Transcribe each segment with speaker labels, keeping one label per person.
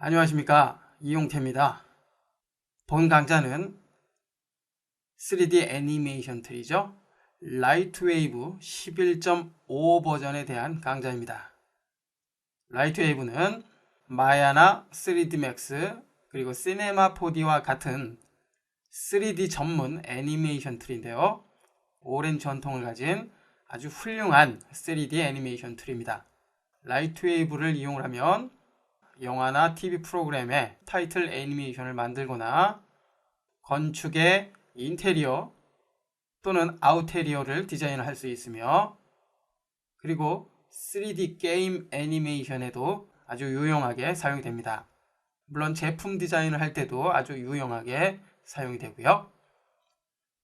Speaker 1: 안녕하십니까, 이용태입니다. 본 강좌는 3D 애니메이션 툴이죠. 라이트웨이브 11.5 버전에 대한 강좌입니다. 라이트웨이브는 마야나 3D 맥스 그리고 시네마 4D와 같은 3D 전문 애니메이션 툴인데요. 오랜 전통을 가진 아주 훌륭한 3D 애니메이션 툴입니다. 라이트웨이브를 이용하면 영화나 TV 프로그램의 타이틀 애니메이션을 만들거나 건축의 인테리어 또는 아우테리어를 디자인할 수 있으며, 그리고 3D 게임 애니메이션에도 아주 유용하게 사용이 됩니다. 물론 제품 디자인을 할 때도 아주 유용하게 사용이 되고요.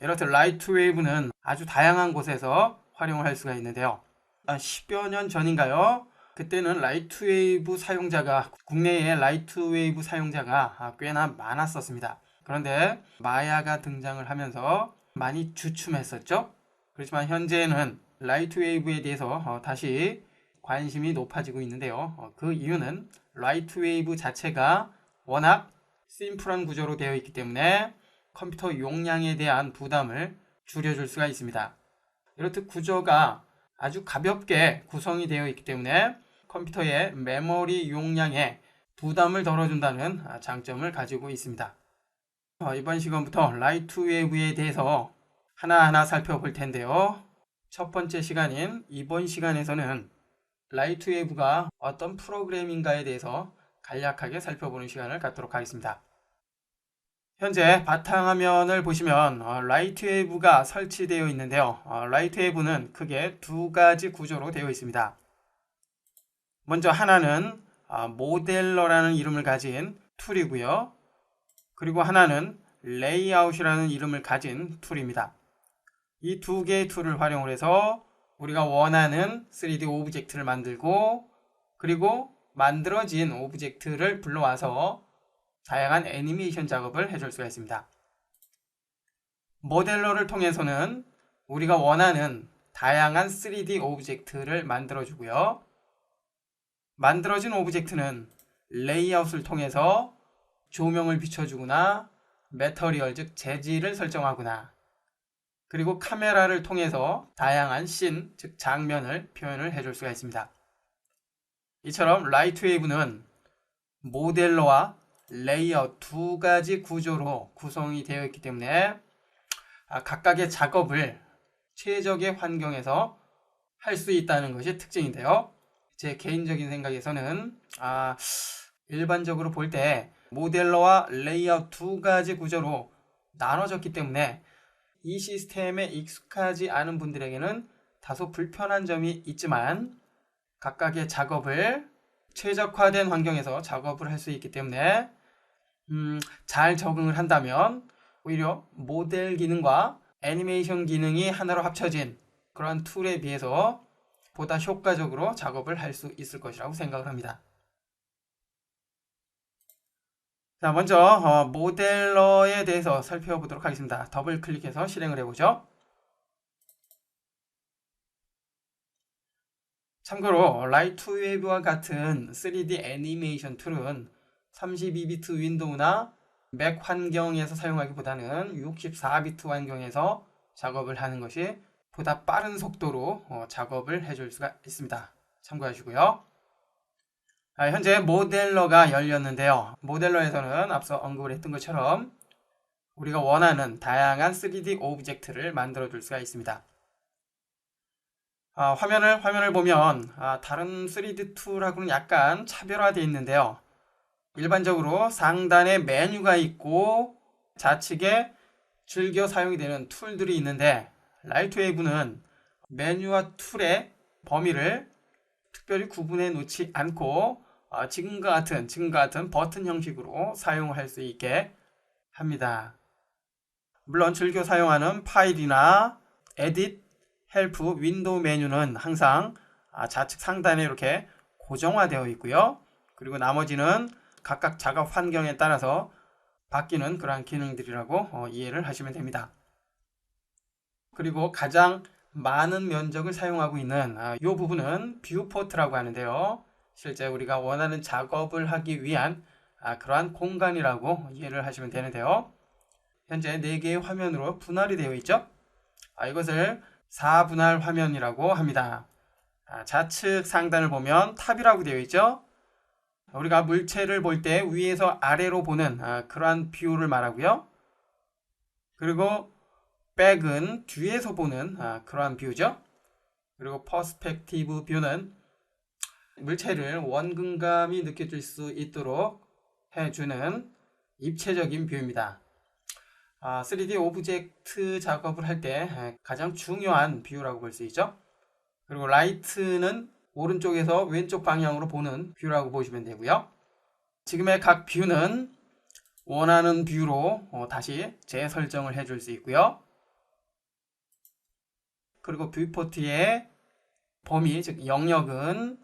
Speaker 1: 이렇듯 라이트웨이브는 아주 다양한 곳에서 활용을 할 수가 있는데요. 10여 년 전인가요? 그때는 라이트웨이브 사용자가, 국내에 라이트웨이브 사용자가 꽤나 많았었습니다. 그런데 마야가 등장을 하면서 많이 주춤했었죠. 그렇지만 현재는 라이트웨이브에 대해서 다시 관심이 높아지고 있는데요. 그 이유는 라이트웨이브 자체가 워낙 심플한 구조로 되어 있기 때문에 컴퓨터 용량에 대한 부담을 줄여줄 수가 있습니다. 이렇듯 구조가 아주 가볍게 구성이 되어 있기 때문에 컴퓨터의 메모리 용량에 부담을 덜어준다는 장점을 가지고 있습니다. 이번 시간부터 라이트웨이브에 대해서 하나하나 살펴볼 텐데요. 첫 번째 시간인 이번 시간에서는 라이트웨이브가 어떤 프로그램인가에 대해서 간략하게 살펴보는 시간을 갖도록 하겠습니다. 현재 바탕화면을 보시면 라이트웨이브가 설치되어 있는데요. 라이트웨이브는 크게 두 가지 구조로 되어 있습니다. 먼저 하나는 모델러라는 이름을 가진 툴이고요. 그리고 하나는 레이아웃이라는 이름을 가진 툴입니다. 이 두 개의 툴을 활용을 해서 우리가 원하는 3D 오브젝트를 만들고, 그리고 만들어진 오브젝트를 불러와서 다양한 애니메이션 작업을 해줄 수가 있습니다. 모델러를 통해서는 우리가 원하는 다양한 3D 오브젝트를 만들어주고요. 만들어진 오브젝트는 레이아웃을 통해서 조명을 비춰주거나 매터리얼, 즉 재질을 설정하거나, 그리고 카메라를 통해서 다양한 씬, 즉 장면을 표현을 해줄 수가 있습니다. 이처럼 라이트웨이브는 모델러와 레이아웃 두 가지 구조로 구성이 되어 있기 때문에 각각의 작업을 최적의 환경에서 할 수 있다는 것이 특징인데요. 제 개인적인 생각에서는 일반적으로 볼 때 모델러와 레이아웃 두 가지 구조로 나눠졌기 때문에 이 시스템에 익숙하지 않은 분들에게는 다소 불편한 점이 있지만, 각각의 작업을 최적화된 환경에서 작업을 할 수 있기 때문에 잘 적응을 한다면 오히려 모델 기능과 애니메이션 기능이 하나로 합쳐진 그런 툴에 비해서 보다 효과적으로 작업을 할 수 있을 것이라고 생각을 합니다. 자, 먼저 모델러에 대해서 살펴보도록 하겠습니다. 더블 클릭해서 실행을 해보죠. 참고로 라이트웨이브와 같은 3D 애니메이션 툴은 32비트 윈도우나 맥 환경에서 사용하기보다는 64비트 환경에서 작업을 하는 것이 보다 빠른 속도로 작업을 해줄 수가 있습니다. 참고하시고요. 현재 모델러가 열렸는데요. 모델러에서는 앞서 언급을 했던 것처럼 우리가 원하는 다양한 3D 오브젝트를 만들어 줄 수가 있습니다. 화면을 보면 다른 3D 툴하고는 약간 차별화되어 있는데요. 일반적으로 상단에 메뉴가 있고 좌측에 즐겨 사용이 되는 툴들이 있는데, 라이트웨이브는 메뉴와 툴의 범위를 특별히 구분해 놓지 않고 지금과 같은 버튼 형식으로 사용할 수 있게 합니다. 물론 즐겨 사용하는 파일이나 에딧, 헬프, 윈도우 메뉴는 항상 좌측 상단에 이렇게 고정화되어 있고요. 그리고 나머지는 각각 작업 환경에 따라서 바뀌는 그러한 기능들이라고 이해를 하시면 됩니다. 그리고 가장 많은 면적을 사용하고 있는 이 부분은 뷰포트라고 하는데요. 실제 우리가 원하는 작업을 하기 위한 그러한 공간이라고 이해를 하시면 되는데요. 현재 4개의 화면으로 분할이 되어 있죠. 이것을 4분할 화면이라고 합니다. 좌측 상단을 보면 탑이라고 되어 있죠. 우리가 물체를 볼 때 위에서 아래로 보는 그러한 뷰를 말하고요. 그리고 백은 뒤에서 보는 그러한 뷰죠. 그리고 퍼스펙티브 뷰는 물체를 원근감이 느껴질 수 있도록 해주는 입체적인 뷰입니다. 3D 오브젝트 작업을 할 때 가장 중요한 뷰라고 볼 수 있죠. 그리고 라이트는 오른쪽에서 왼쪽 방향으로 보는 뷰라고 보시면 되고요. 지금의 각 뷰는 원하는 뷰로 다시 재설정을 해줄 수 있고요. 그리고 뷰포트의 범위, 즉 영역은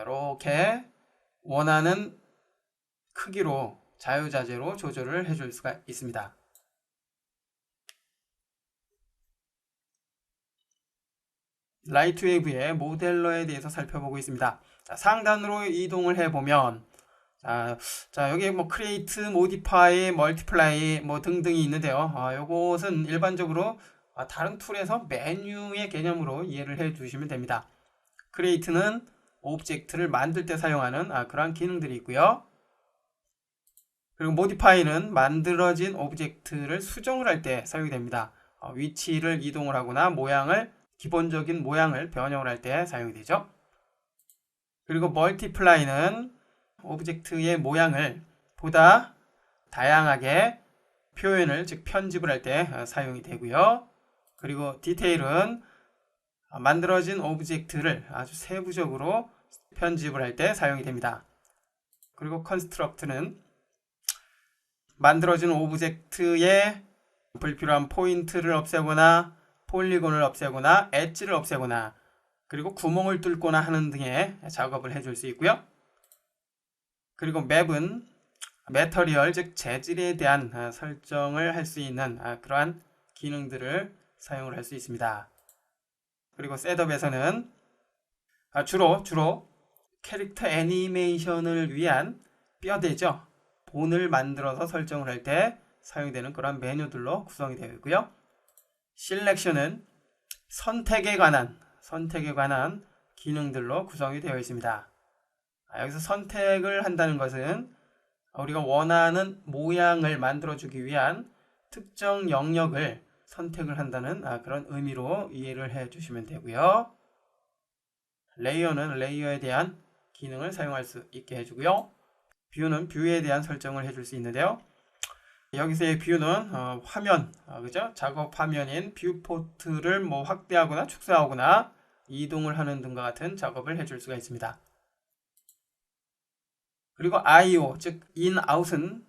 Speaker 1: 이렇게 원하는 크기로 자유자재로 조절을 해줄 수가 있습니다. 라이트웨이브의 모델러에 대해서 살펴보고 있습니다. 상단으로 이동을 해보면 여기 크리에이트, 모디파이, 멀티플라이 등등이 있는데요. 이것은 일반적으로 다른 툴에서 메뉴의 개념으로 이해를 해 주시면 됩니다. 크리에이트는 오브젝트를 만들 때 사용하는 그러한 기능들이 있고요. 그리고 모디파이는 만들어진 오브젝트를 수정을 할 때 사용이 됩니다. 위치를 이동을 하거나 기본적인 모양을 변형을 할 때 사용이 되죠. 그리고 멀티플라이는 오브젝트의 모양을 보다 다양하게 표현을, 즉 편집을 할 때 사용이 되고요. 그리고 디테일은 만들어진 오브젝트를 아주 세부적으로 편집을 할 때 사용이 됩니다. 그리고 컨스트럭트는 만들어진 오브젝트의 불필요한 포인트를 없애거나 폴리곤을 없애거나 엣지를 없애거나 그리고 구멍을 뚫거나 하는 등의 작업을 해줄 수 있고요. 그리고 맵은 매터리얼, 즉 재질에 대한 설정을 할 수 있는 그러한 기능들을 사용을 할 수 있습니다. 그리고 셋업에서는 주로 캐릭터 애니메이션을 위한 뼈대죠. 본을 만들어서 설정을 할 때 사용되는 그런 메뉴들로 구성이 되어 있고요. 실렉션은 선택에 관한 기능들로 구성이 되어 있습니다. 여기서 선택을 한다는 것은 우리가 원하는 모양을 만들어주기 위한 특정 영역을 선택을 한다는 그런 의미로 이해를 해 주시면 되고요. 레이어는 레이어에 대한 기능을 사용할 수 있게 해주고요. 뷰는 뷰에 대한 설정을 해줄 수 있는데요. 여기서의 뷰는 화면, 그죠? 작업 화면인 뷰포트를 확대하거나 축소하거나 이동을 하는 등과 같은 작업을 해줄 수가 있습니다. 그리고 IO, 즉 in, out은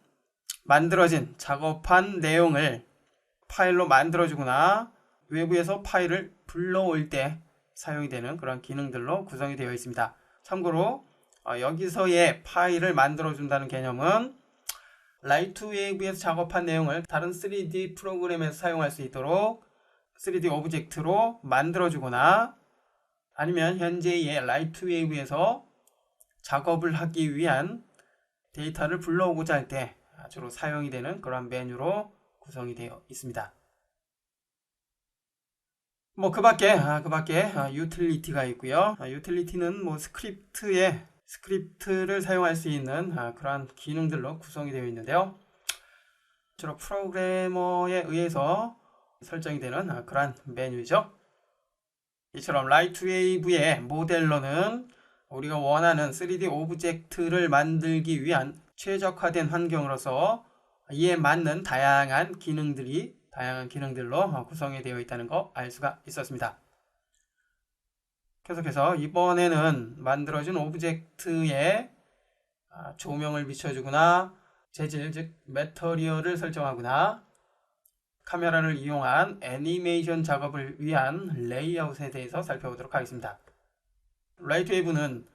Speaker 1: 만들어진 작업한 내용을 파일로 만들어주거나 외부에서 파일을 불러올 때 사용이 되는 그런 기능들로 구성이 되어 있습니다. 참고로 여기서의 파일을 만들어준다는 개념은 라이트웨이브에서 작업한 내용을 다른 3D 프로그램에서 사용할 수 있도록 3D 오브젝트로 만들어주거나 아니면 현재의 라이트웨이브에서 작업을 하기 위한 데이터를 불러오고자 할 때 주로 사용이 되는 그런 메뉴로 구성이 되어 있습니다. 그 밖에 유틸리티가 있고요. 유틸리티는 스크립트를 사용할 수 있는 그러한 기능들로 구성이 되어 있는데요. 주로 프로그래머에 의해서 설정이 되는 그러한 메뉴죠. 이처럼 라이트웨이브의 모델러는 우리가 원하는 3D 오브젝트를 만들기 위한 최적화된 환경으로서 이에 맞는 다양한 기능들로 구성이 되어 있다는 거 알 수가 있었습니다. 계속해서 이번에는 만들어진 오브젝트에 조명을 비춰주거나 재질, 즉 매터리얼을 설정하거나 카메라를 이용한 애니메이션 작업을 위한 레이아웃에 대해서 살펴보도록 하겠습니다. 라이트웨이브는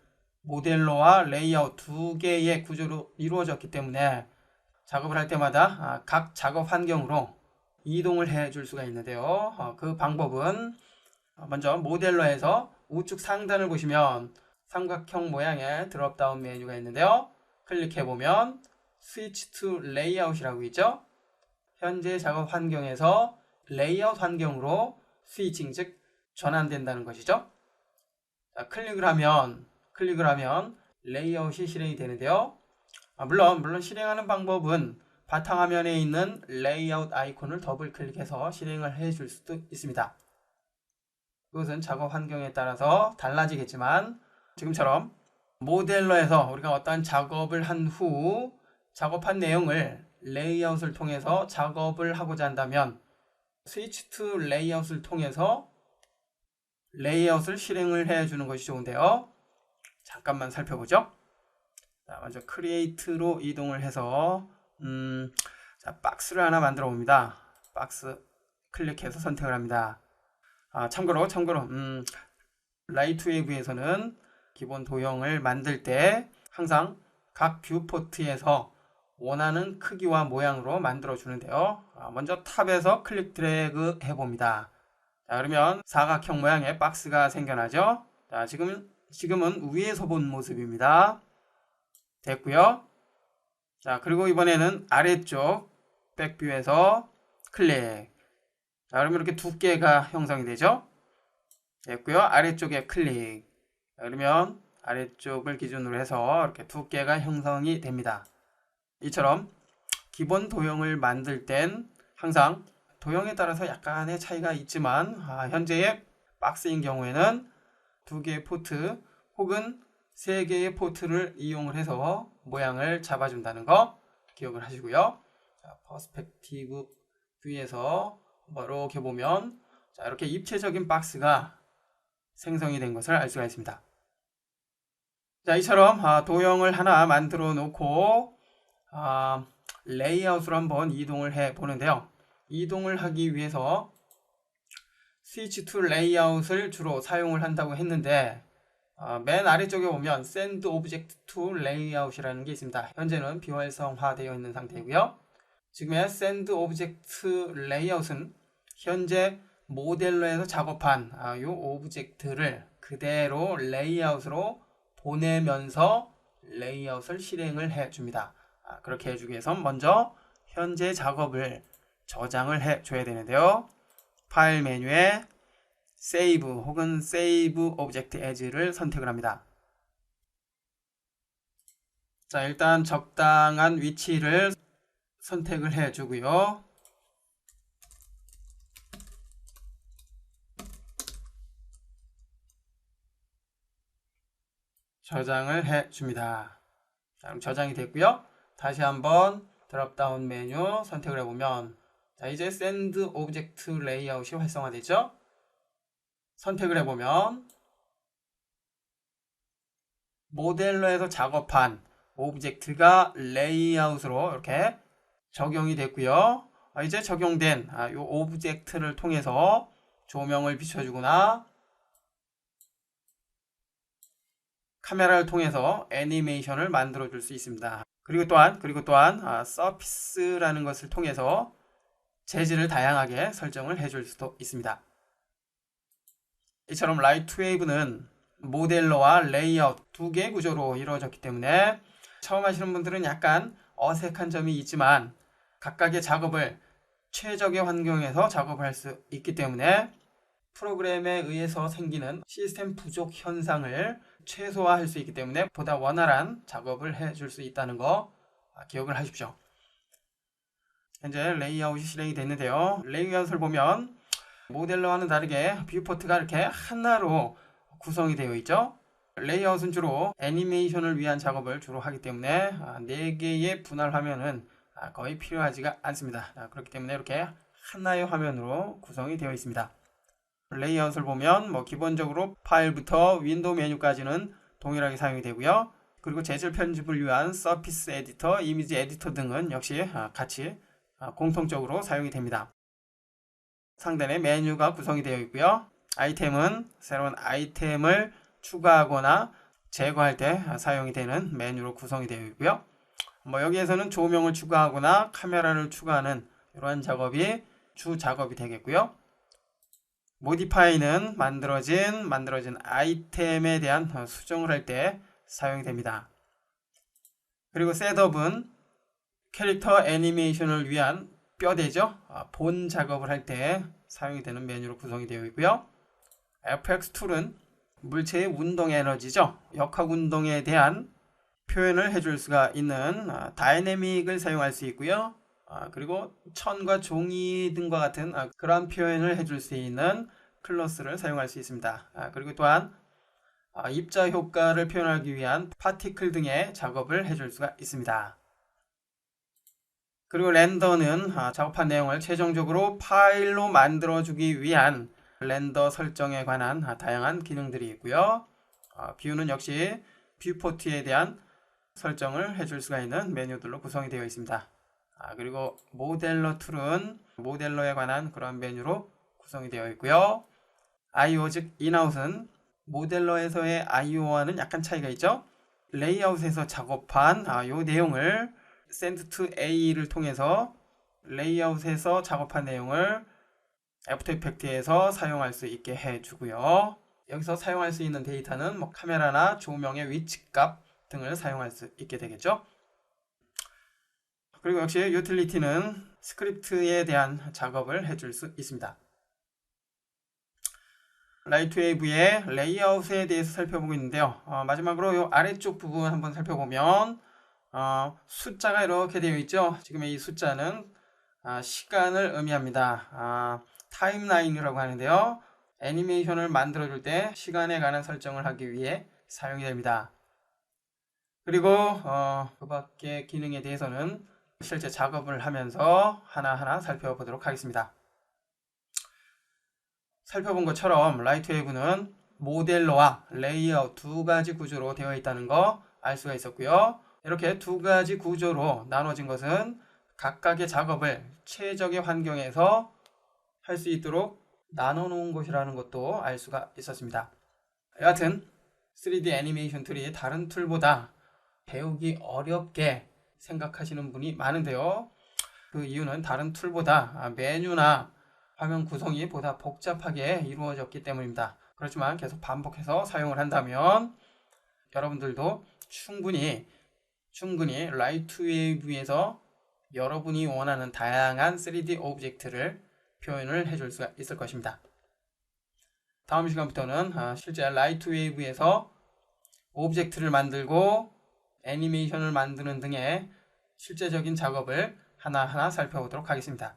Speaker 1: 모델러와 레이아웃 두 개의 구조로 이루어졌기 때문에 작업을 할 때마다 각 작업 환경으로 이동을 해줄 수가 있는데요. 그 방법은 먼저 모델러에서 우측 상단을 보시면 삼각형 모양의 드롭다운 메뉴가 있는데요. 클릭해보면 Switch to Layout이라고 있죠. 현재 작업 환경에서 레이아웃 환경으로 스위칭, 즉 전환된다는 것이죠. 자, 클릭을 하면 레이아웃이 실행이 되는데요. 물론 실행하는 방법은 바탕화면에 있는 레이아웃 아이콘을 더블 클릭해서 실행을 해줄 수도 있습니다. 그것은 작업 환경에 따라서 달라지겠지만 지금처럼 모델러에서 우리가 어떤 작업을 한 후 작업한 내용을 레이아웃을 통해서 작업을 하고자 한다면 스위치 투 레이아웃을 통해서 레이아웃을 실행을 해주는 것이 좋은데요. 잠깐만 살펴보죠. 자, 먼저 크리에이트로 이동을 해서 자, 박스를 하나 만들어 봅니다. 박스 클릭해서 선택을 합니다. 참고로 라이트웨이브에서는 기본 도형을 만들 때 항상 각 뷰포트에서 원하는 크기와 모양으로 만들어 주는데요. 먼저 탑에서 클릭 드래그 해봅니다. 자, 그러면 사각형 모양의 박스가 생겨나죠. 자, 지금은 위에서 본 모습입니다. 됐고요. 자, 그리고 이번에는 아래쪽 백뷰에서 클릭. 자, 그러면 이렇게 두께가 형성이 되죠. 됐고요. 아래쪽에 클릭. 자, 그러면 아래쪽을 기준으로 해서 이렇게 두께가 형성이 됩니다. 이처럼 기본 도형을 만들 땐 항상 도형에 따라서 약간의 차이가 있지만 현재의 박스인 경우에는 2개의 포트 혹은 3개의 포트를 이용을 해서 모양을 잡아준다는 거 기억을 하시고요. 자, 퍼스펙티브 뷰에서 이렇게 보면 자, 이렇게 입체적인 박스가 생성이 된 것을 알 수가 있습니다. 자, 이처럼 도형을 하나 만들어 놓고 레이아웃으로 한번 이동을 해 보는데요. 이동을 하기 위해서 스위치 투 레이아웃을 주로 사용을 한다고 했는데 맨 아래쪽에 보면 Send Object to Layout이라는 게 있습니다. 현재는 비활성화되어 있는 상태이고요. 지금의 Send Object Layout은 현재 모델러에서 작업한 이 오브젝트를 그대로 레이아웃으로 보내면서 레이아웃을 실행을 해줍니다. 그렇게 해주기 위해선 먼저 현재 작업을 저장을 해줘야 되는데요. 파일 메뉴에 Save 혹은 Save Object As를 선택을 합니다. 자, 일단 적당한 위치를 선택을 해주고요. 저장을 해줍니다. 자, 그럼 저장이 됐고요. 다시 한번 드롭다운 메뉴 선택을 해보면 자, 이제 Send Object Layout이 활성화되죠. 선택을 해보면 모델러에서 작업한 오브젝트가 레이아웃으로 이렇게 적용이 됐고요. 이제 적용된 이 오브젝트를 통해서 조명을 비춰주거나 카메라를 통해서 애니메이션을 만들어 줄 수 있습니다. 그리고 또한 서피스라는 것을 통해서 재질을 다양하게 설정을 해줄 수도 있습니다. 이처럼 라이트웨이브는 모델러와 레이아웃 2개의 구조로 이루어졌기 때문에 처음 하시는 분들은 약간 어색한 점이 있지만 각각의 작업을 최적의 환경에서 작업을 할 수 있기 때문에 프로그램에 의해서 생기는 시스템 부족 현상을 최소화할 수 있기 때문에 보다 원활한 작업을 해줄 수 있다는 거 기억을 하십시오. 현재 레이아웃이 실행이 됐는데요. 레이아웃을 보면 모델러와는 다르게 뷰포트가 이렇게 하나로 구성이 되어 있죠. 레이아웃은 주로 애니메이션을 위한 작업을 주로 하기 때문에 4개의 분할 화면은 거의 필요하지가 않습니다. 그렇기 때문에 이렇게 하나의 화면으로 구성이 되어 있습니다. 레이아웃을 보면 기본적으로 파일부터 윈도우 메뉴까지는 동일하게 사용이 되고요. 그리고 재질 편집을 위한 서피스 에디터, 이미지 에디터 등은 역시 같이 공통적으로 사용이 됩니다. 상단에 메뉴가 구성이 되어 있고요. 아이템은 새로운 아이템을 추가하거나 제거할 때 사용이 되는 메뉴로 구성이 되어 있고요. 여기에서는 조명을 추가하거나 카메라를 추가하는 이러한 작업이 주 작업이 되겠고요. 모디파이는 만들어진 아이템에 대한 수정을 할 때 사용이 됩니다. 그리고 셋업은 캐릭터 애니메이션을 위한 뼈대죠. 본 작업을 할 때 사용이 되는 메뉴로 구성이 되어 있고요. FX 툴은 물체의 운동 에너지죠. 역학 운동에 대한 표현을 해줄 수가 있는 다이내믹을 사용할 수 있고요. 그리고 천과 종이 등과 같은 그러한 표현을 해줄 수 있는 클래스를 사용할 수 있습니다. 그리고 또한 입자 효과를 표현하기 위한 파티클 등의 작업을 해줄 수가 있습니다. 그리고 렌더는 작업한 내용을 최종적으로 파일로 만들어주기 위한 렌더 설정에 관한 다양한 기능들이 있고요. 뷰는 역시 뷰포트에 대한 설정을 해줄 수가 있는 메뉴들로 구성이 되어 있습니다. 그리고 모델러 툴은 모델러에 관한 그런 메뉴로 구성이 되어 있고요. IO 즉 인아웃은 모델러에서의 IO와는 약간 차이가 있죠. 레이아웃에서 작업한 이 내용을 send to A를 통해서 레이아웃에서 작업한 내용을 애프터 이펙트에서 사용할 수 있게 해주고요. 여기서 사용할 수 있는 데이터는 카메라나 조명의 위치값 등을 사용할 수 있게 되겠죠. 그리고 역시 유틸리티는 스크립트에 대한 작업을 해줄 수 있습니다. 라이트웨이브의 레이아웃에 대해서 살펴보고 있는데요. 마지막으로 이 아래쪽 부분 한번 살펴보면 숫자가 이렇게 되어 있죠. 지금 이 숫자는 시간을 의미합니다. 타임라인이라고 하는데요. 애니메이션을 만들어줄 때 시간에 관한 설정을 하기 위해 사용이 됩니다. 그리고 그 밖의 기능에 대해서는 실제 작업을 하면서 하나하나 살펴보도록 하겠습니다. 살펴본 것처럼 라이트웨이브는 모델러와 레이아웃 두 가지 구조로 되어 있다는 거 알 수가 있었고요. 이렇게 두 가지 구조로 나눠진 것은 각각의 작업을 최적의 환경에서 할 수 있도록 나눠 놓은 것이라는 것도 알 수가 있었습니다. 여하튼 3D 애니메이션 툴이 다른 툴보다 배우기 어렵게 생각하시는 분이 많은데요. 그 이유는 다른 툴보다 메뉴나 화면 구성이 보다 복잡하게 이루어졌기 때문입니다. 그렇지만 계속 반복해서 사용을 한다면 여러분들도 충분히 라이트웨이브에서 여러분이 원하는 다양한 3D 오브젝트를 표현을 해줄 수가 있을 것입니다. 다음 시간부터는 실제 라이트웨이브에서 오브젝트를 만들고 애니메이션을 만드는 등의 실제적인 작업을 하나하나 살펴보도록 하겠습니다.